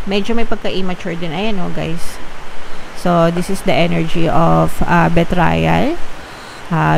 medyo may pagka-immature din. Ayan o guys. So, this is the energy of betrayal.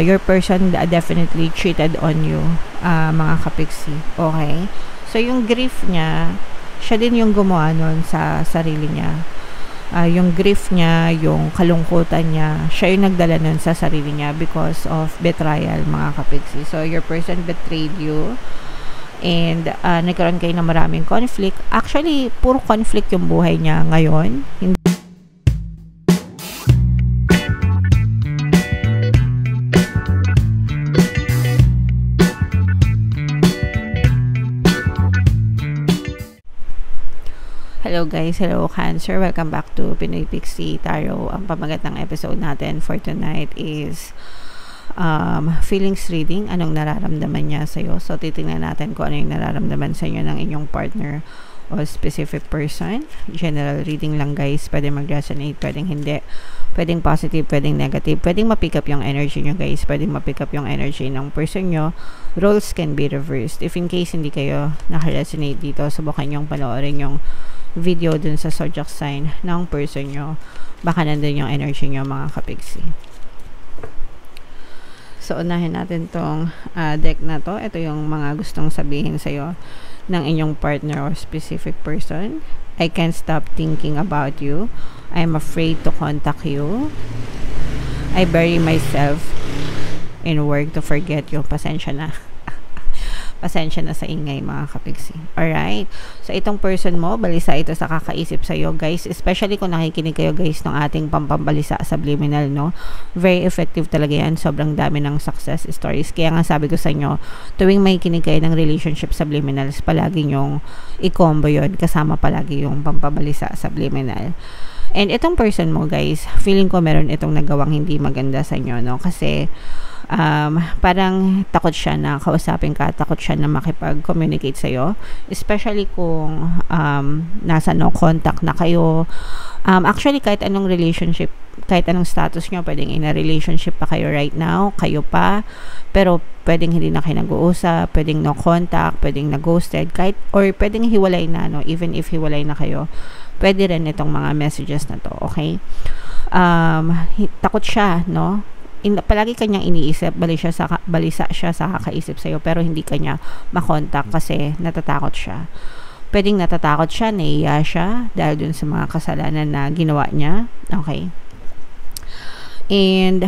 Your person definitely cheated on you, mga kapiksi. Okay? So, yung grief niya, siya din yung gumawa nun sa sarili niya. Yung grief niya, yung kalungkutan niya, siya yung nagdala nun sa sarili niya because of betrayal, mga kapiksi. So, your person betrayed you and nagkaroon kayo ng maraming conflict. Actually, puro conflict yung buhay niya ngayon. Hello guys, hello Cancer, welcome back to Pinoy Pixie Tarot. Ang pamagat ng episode natin for tonight is feelings reading. Anong nararamdaman niya sa'yo? So titingnan natin kung ano yung nararamdaman sa inyo ng inyong partner o specific person. General reading lang guys, pwede mag-resonate, pwedeng hindi, pwedeng positive, pwedeng negative, pwedeng ma-pick up yung energy nyo guys, pwedeng ma-pick up yung energy ng person nyo. Roles can be reversed. If in case hindi kayo naka-resonate dito, subukan yung panoorin yung video dun sa zodiac sign ng person nyo. Baka nandun yung energy nyo, mga kapigsi. So, unahin natin tong deck na to. Ito yung mga gustong sabihin sa'yo ng inyong partner or specific person. I can't stop thinking about you. I'm afraid to contact you. I bury myself in work to forget you. Pasensya na. Pasensya na sa ingay, mga kapigsi. Alright? So, itong person mo, balisa ito sa kakaisip sa'yo, guys. Especially kung nakikinig kayo, guys, ng ating pampambalisa subliminal, no? Very effective talaga yan. Sobrang dami ng success stories. Kaya nga sabi ko sa inyo, tuwing may kinig kayo ng relationship subliminals, palagi nyong i-combo yun. Kasama palagi yung pampambalisa subliminal. And itong person mo, guys, feeling ko meron itong nagawang hindi maganda sa inyo, no? Kasi, parang takot siya na kausapin ka, takot siya na makipag-communicate sa'yo, especially kung nasa no contact na kayo. Actually, kahit anong relationship, kahit anong status nyo, pwedeng in a relationship pa kayo right now, kayo pa, pero pwedeng hindi na kayo nag-uusap, pwedeng no contact, pwedeng na-ghosted, kahit, or pwedeng hiwalay na, no? Even if hiwalay na kayo, pwede rin itong mga messages na to, okay? Takot siya, no? Palagi kanyang iniisip, balisa siya sa kakaisip sa'yo, pero hindi kanya makontak kasi natatakot siya. Pwedeng natatakot siya, naiiya siya dahil dun sa mga kasalanan na ginawa niya. Okay? And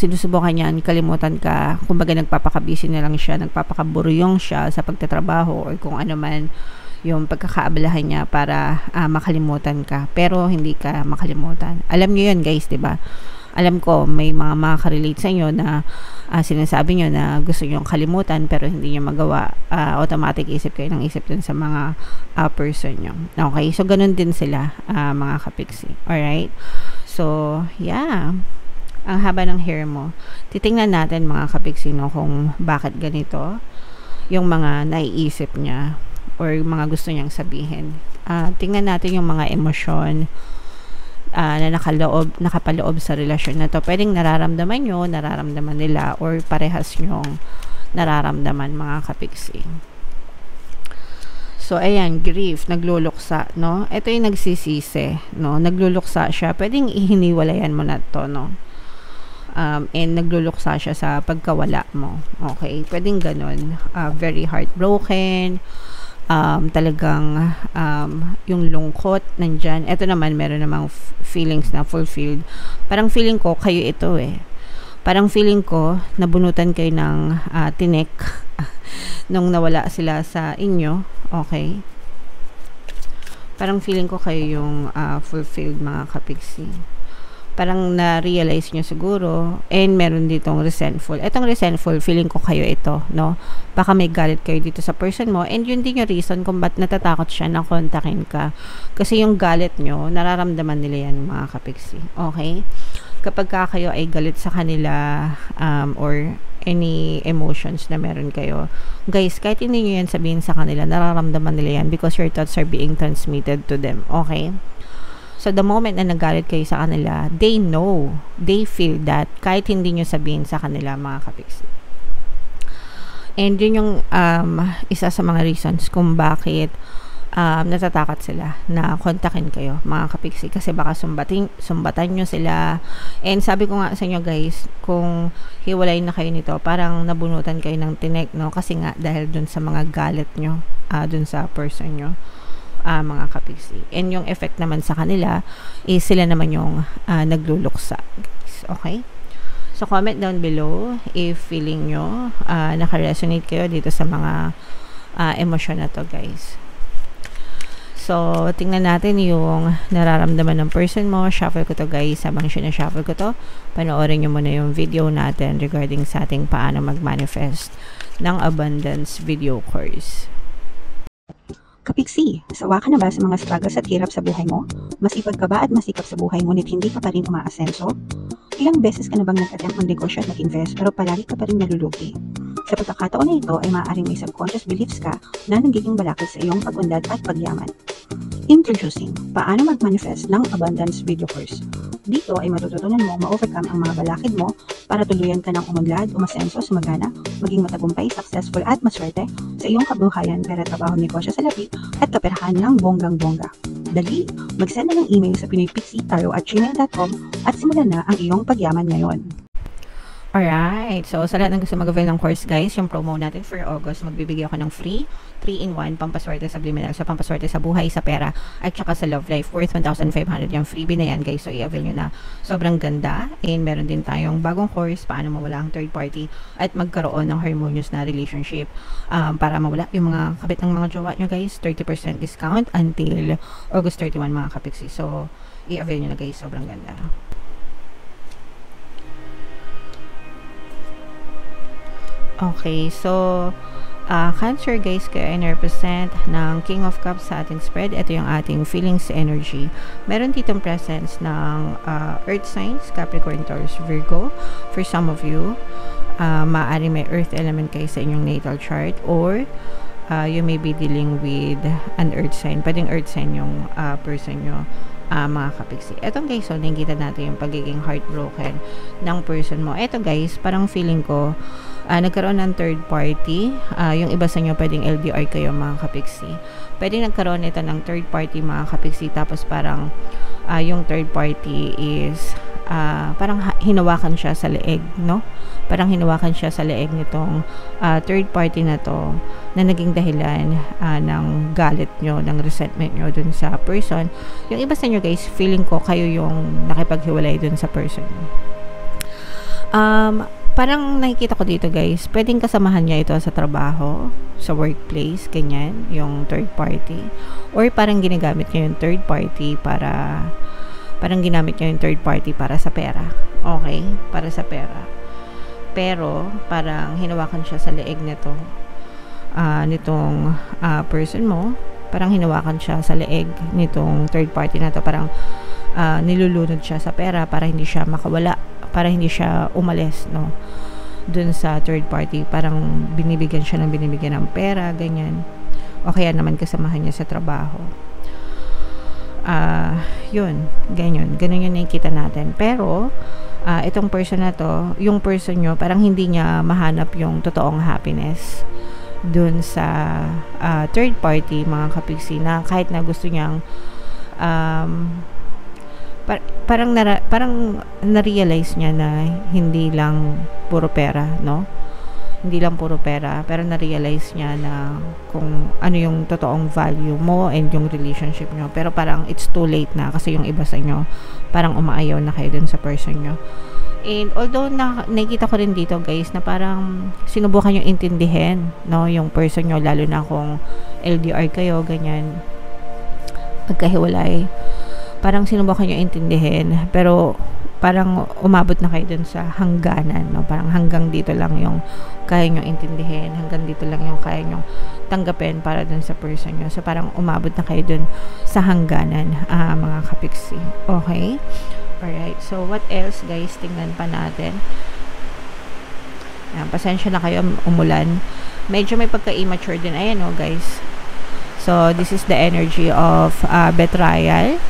sinusubukan niya, kalimutan ka, kumbaga nagpapakabisi na lang siya, nagpapakaburyong siya sa pagtatrabaho or kung ano man yung pagkakaabalahan niya para makalimutan ka, pero hindi ka makalimutan. Alam niyo yun guys, diba? Alam ko may mga makaka-relate sa inyo na sinasabi nyo na gusto nyo kalimutan pero hindi nyo magawa. Automatic isip kayo ng isip dun sa mga person nyo. Okay? So, ganun din sila, mga kapiksi. Alright? So, yeah. Ang haba ng hair mo. Titingnan natin, mga kapiksi, no, kung bakit ganito yung mga naiisip niya or mga gusto niyang sabihin. Tingnan natin yung mga emosyon na nakapaloob sa relasyon na to. Pwedeng nararamdaman nyo, nararamdaman nila, or parehas nyong nararamdaman, mga kapiksi. So, ayan, grief, nagluluksa, no? Ito yung nagsisisi, no? Nagluluksa siya. Pwedeng ihiniwalayan mo na to, no? And nagluluksa siya sa pagkawala mo. Okay? Pwedeng ganun. Very heartbroken. Talagang yung lungkot nandyan. Ito naman meron namang feelings na fulfilled. Parang feeling ko kayo ito parang feeling ko nabunutan kayo ng tinik nung nawala sila sa inyo. Okay, parang feeling ko kayo yung fulfilled, mga kapigsi. Parang na-realize nyo siguro, and meron ditong resentful. Etong resentful, feeling ko kayo ito, no? Baka may galit kayo dito sa person mo, and yun din yung reason kung ba't natatakot siya na kontakin ka. Kasi yung galit nyo, nararamdaman nila yan, mga kapiksi. Okay? Kapag kayo ay galit sa kanila, or any emotions na meron kayo, guys, kahit hindi nyo yan sabihin sa kanila, nararamdaman nila yan because your thoughts are being transmitted to them. Okay? So, the moment na nagalit kayo sa kanila, they know, they feel that kahit hindi nyo sabihin sa kanila, mga kapiksi. And yun yung isa sa mga reasons kung bakit natatakot sila na kontakin kayo, mga kapiksi, kasi baka sumbatan nyo sila. And sabi ko nga sa inyo guys, kung hiwalay na kayo nito, parang nabunutan kayo ng tinik, no? Kasi nga dahil dun sa mga galit nyo, dun sa person nyo, mga kapiksi. And yung effect naman sa kanila is sila naman yung nagluluksa, guys. Okay? So comment down below if feeling nyo naka-resonate kayo dito sa mga emosyon na to, guys. So, tingnan natin yung nararamdaman ng person mo. Shuffle ko to, guys. Habang sinashuffle ko to, panoorin nyo muna yung video natin regarding sa ating paano mag-manifest ng abundance video course. Kapiksi, sawa ka na ba sa mga struggles at hirap sa buhay mo? Masipag ka ba at masikap sa buhay ngunit hindi ka pa rin umaasenso? Ilang beses ka na bang nag-attempt mag-negosyo at mag-invest pero palagi ka pa rin nalulugi? Sa pagkakataon na ito ay maaaring may subconscious beliefs ka na nagiging balakid sa iyong pag-unlad at pagyaman. Introducing, paano mag-manifest ng abundance video course. Dito ay matututunan mo ma-overcome ang mga balakid mo para tuluyan ka ng umunlad, umasenso, sumagana, maging matagumpay, successful at maswerte sa iyong kabuhayan, pera, trabaho, negosyo sa lapi at kaperahan ng bonggang-bongga. Dali, mag-send na ng email sa pinoypixitaro@gmail.com at simulan na ang iyong pagyaman ngayon. Alright, so sa lahat ng gusto mag-avail ng course, guys, yung promo natin for August, magbibigay ako ng free 3-in-1 pampaswerte sa subliminal, so pampaswerte sa buhay, sa pera, at saka sa love life, worth 1,500. Yung freebie na yan, guys, so i-avail nyo na. Sobrang ganda. And meron din tayong bagong course, paano mawala ang third party at magkaroon ng harmonious na relationship, para mawala yung mga kabit ng mga jowa nyo, guys. 30% discount until August 31, mga kapiksi. So i-avail nyo na, guys, sobrang ganda. Okay, so Cancer, guys, kayo ay represent ng King of Cups sa ating spread. Ito yung ating feelings energy. Meron ditong presence ng earth signs, Capricorn, Taurus, Virgo. For some of you, maaari may earth element kayo sa inyong natal chart, or you may be dealing with an earth sign. Pwedeng earth sign yung person nyo, mga kapiksi. Etong, guys, so nakikita natin yung pagiging heartbroken ng person mo. Eto, guys, parang feeling ko nagkaroon ng third party. Yung iba sa inyo pwedeng LDR kayo, mga kapiksi. Pwedeng nagkaroon ito ng third party, mga kapiksi, tapos parang yung third party is parang hinawakan siya sa leeg, no? Parang hinawakan siya sa leeg nitong third party na to, na naging dahilan ng galit nyo, ng resentment nyo dun sa person. Yung iba sa inyo, guys, feeling ko kayo yung nakipaghiwalay dun sa person. Parang nakikita ko dito, guys, pwedeng kasamahan niya ito sa trabaho, sa workplace, ganyan, yung third party. Or parang ginagamit niya yung third party para, parang ginamit niya yung third party para sa pera. Okay? Para sa pera. Pero, parang hinawakan siya sa leeg nito, nitong person mo. Parang hinawakan siya sa leeg nitong third party na to. Parang nilulunod siya sa pera para hindi siya makawala, para hindi siya umalis, no, dun sa third party. Parang binibigyan siya ng binibigyan ng pera, ganyan. O kaya naman kasamahan niya sa trabaho. Yun, ganyan. Ganun yung nakikita natin. Pero, itong person na to, yung person nyo, parang hindi niya mahanap yung totoong happiness dun sa third party, mga kapiksi, na kahit na gusto niyang parang na-realize niya na hindi lang puro pera, no? Hindi lang puro pera, pero na-realize niya na kung ano yung totoong value mo and yung relationship nyo. Pero parang it's too late na, kasi yung iba sa inyo parang umaayaw na kayo dun sa person nyo. And although nakikita ko rin dito, guys, na parang sinubukan nyo intindihin, no, yung person nyo, lalo na kung LDR kayo, ganyan, pagkahiwalay. Parang sinubukan nyo intindihin, pero parang umabot na kayo dun sa hangganan, no? Parang hanggang dito lang yung kaya nyo intindihin, hanggang dito lang yung kaya nyo tanggapin para dun sa person nyo. So parang umabot na kayo dun sa hangganan, mga kapiksi. Okay? Alright, so what else, guys? Tingnan pa natin. Pasensya na kayo, umulan. Medyo may pagka-immature din. Ayan, oh, guys. So this is the energy of betrayal.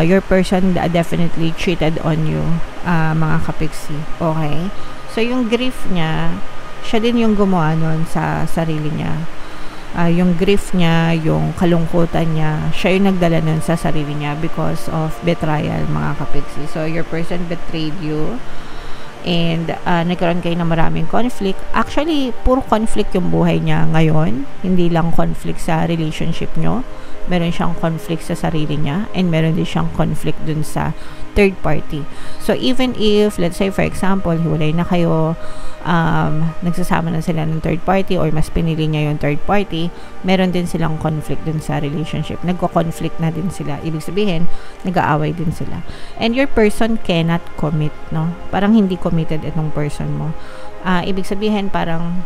Your person definitely cheated on you, mga kapiksi. Okay? So, yung grief niya, siya din yung gumawa nun sa sarili niya. yung grief niya, yung kalungkutan niya, siya yung nagdala nun sa sarili niya because of betrayal, mga kapiksi. So, your person betrayed you and nagkaroon kayo ng maraming conflict. Actually, puro conflict yung buhay niya ngayon. Hindi lang conflict sa relationship nyo. Meron siyang conflict sa sarili niya and meron din siyang conflict dun sa third party. So, even if, let's say, for example, hiwalay na kayo, nagsasama na sila ng third party or mas pinili niya yung third party, meron din silang conflict dun sa relationship. Nagko-conflict na din sila. Ibig sabihin, nag-aaway din sila. And your person cannot commit, no? Parang hindi committed itong person mo. Ibig sabihin, parang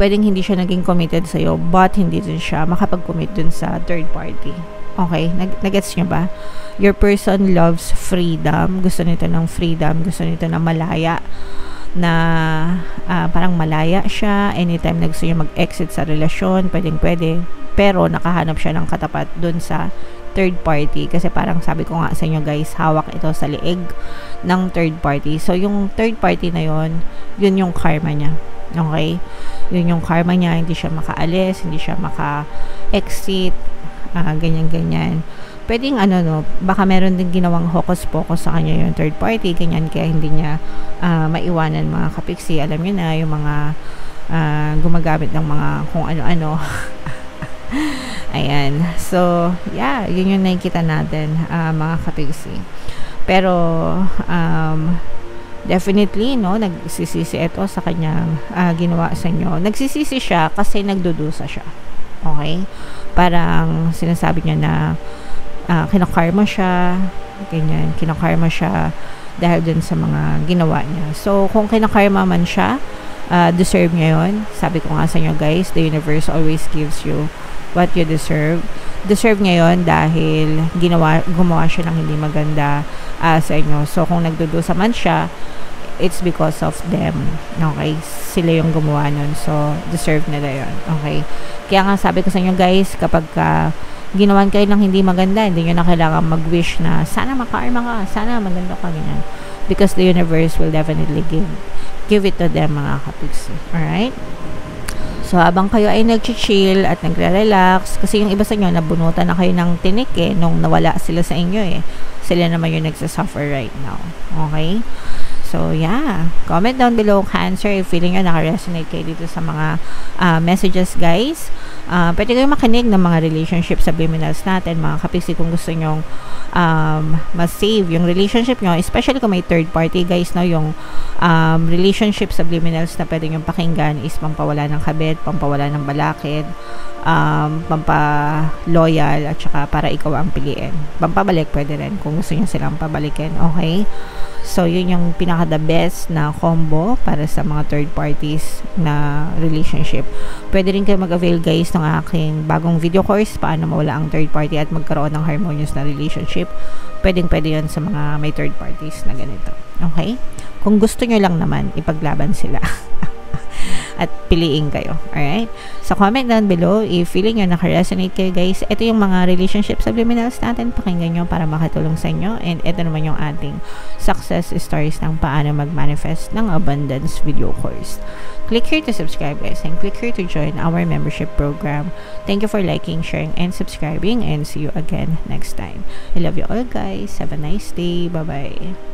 pwedeng hindi siya naging committed sa'yo, but hindi din siya makapag-commit dun sa third party. Okay? Nag-gets nyo ba? Your person loves freedom. Gusto nito ng freedom. Gusto nito na malaya. Na parang malaya siya. Anytime na gusto niya mag-exit sa relasyon, pwedeng-pwede. Pero nakahanap siya ng katapat dun sa third party. Kasi parang sabi ko nga sa inyo guys, hawak ito sa liig ng third party. So, yung third party na yun yung karma niya. Okay? Yun yung karma niya, hindi siya makaalis, hindi siya maka-exit, ganyan-ganyan. Pwedeng baka meron din ginawang hocus-pocus sa kanya yung third party, ganyan, kaya hindi niya maiwanan, mga kapiksi. Alam niyo na, yung mga gumagamit ng mga kung ano-ano. Ayan. So, yeah, yun yung nakikita natin, mga kapiksi. Pero, definitely, no, nagsisisi ito sa kanyang ginawa sa inyo. Nagsisisi siya kasi nagdudusa siya. Okay? Parang sinasabi niya na kinakarma siya, ganyan, kinakarma siya dahil dun sa mga ginawa niya. So, kung kinakarma man siya, deserve niya yun. Sabi ko nga sa inyo guys, the universe always gives you what you deserve. Deserve niya yun dahil gumawa siya ng hindi maganda sa inyo. So, kung nagdudusa man siya, it's because of them. Okay? Sila yung gumawa nun. So, deserve nila yun. Okay? Kaya nga sabi ko sa inyo guys, kapag ginawan kayo ng hindi maganda, hindi nyo na kailangan mag-wish na sana makarma ka, sana maganda ka, ganyan. Because the universe will definitely give it to them, mga kapiksi. Alright? So, habang kayo ay nag-chill at nagre-relax, kasi yung iba sa inyo, nabunutan na kayo ng tinik nung nawala sila sa inyo Sila naman yung nagsasuffer right now. Okay? So, yeah. Comment down below, Cancer, if feeling nyo naka-resonate kayo dito sa mga messages, guys. Pwede kayo makinig ng mga relationship subliminals natin, mga kapiksi, kung gusto nyong ma-save yung relationship nyo, especially kung may third party, guys, no, yung relationship subliminals na pwede nyong pakinggan is pampawala ng kabit, pampawala ng balakid, pampa-loyal, at saka para ikaw ang piliin. Pampabalik pwede rin kung gusto nyo silang pabalikin. Okay? So, yun yung pinaka-the best na combo para sa mga third parties na relationship. Pwede rin kayo mag-avail, guys, ng aking bagong video course, paano mawala ang third party at magkaroon ng harmonious na relationship. Pwede yun sa mga may third parties na ganito. Okay? Kung gusto nyo lang naman, ipaglaban sila. At piliin kayo. Alright? So, comment down below if feeling nyo naka-resonate kayo, guys. Ito yung mga relationship subliminals natin. Pakinggan nyo para makatulong sa inyo. And ito naman yung ating success stories ng paano mag-manifest ng abundance video course. Click here to subscribe, guys. And click here to join our membership program. Thank you for liking, sharing, and subscribing. And see you again next time. I love you all, guys. Have a nice day. Bye-bye.